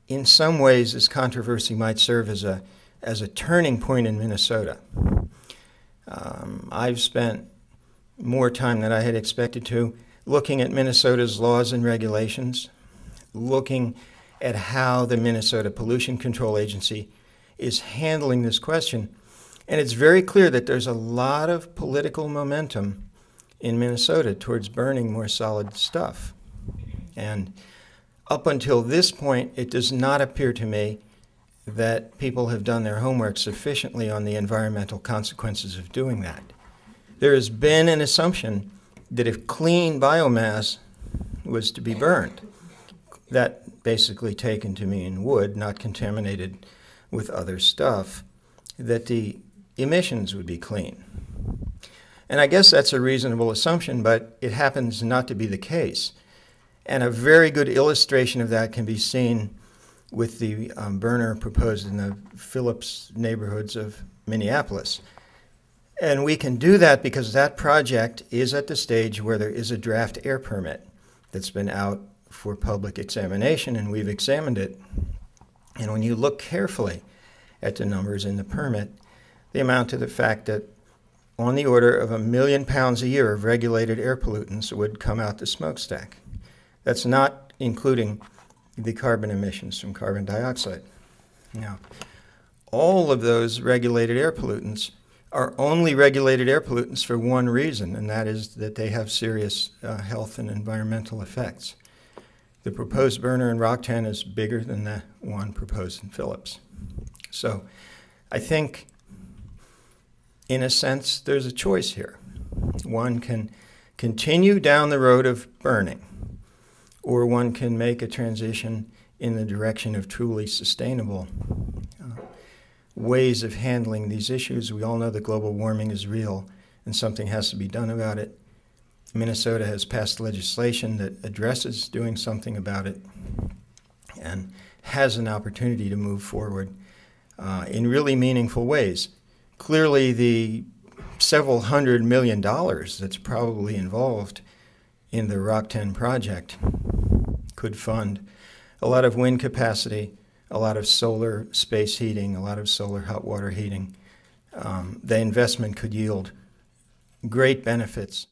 in some ways, this controversy might serve as a turning point in Minnesota. I've spent more time than I had expected to looking at Minnesota's laws and regulations, looking at how the Minnesota Pollution Control Agency is handling this question. And it's very clear that there's a lot of political momentum in Minnesota towards burning more solid stuff. And up until this point, it does not appear to me that people have done their homework sufficiently on the environmental consequences of doing that. There has been an assumption that if clean biomass was to be burned, that basically taken to mean wood, not contaminated with other stuff, that the emissions would be clean. And I guess that's a reasonable assumption, but it happens not to be the case. And a very good illustration of that can be seen with the burner proposed in the Phillips neighborhoods of Minneapolis. And we can do that because that project is at the stage where there is a draft air permit that's been out for public examination, and we've examined it. And when you look carefully at the numbers in the permit, they amount to the fact that on the order of 1 million pounds a year of regulated air pollutants would come out the smokestack. That's not including the carbon emissions from carbon dioxide. Now, all of those regulated air pollutants are only regulated air pollutants for one reason, and that is that they have serious health and environmental effects. The proposed burner in Rockton is bigger than the one proposed in Phillips. So I think, in a sense, there's a choice here. One can continue down the road of burning, or one can make a transition in the direction of truly sustainable ways of handling these issues. We all know that global warming is real and something has to be done about it. Minnesota has passed legislation that addresses doing something about it and has an opportunity to move forward in really meaningful ways. Clearly, the several $100 million that's probably involved in the Rockton project could fund a lot of wind capacity, a lot of solar space heating, a lot of solar hot water heating. The investment could yield great benefits.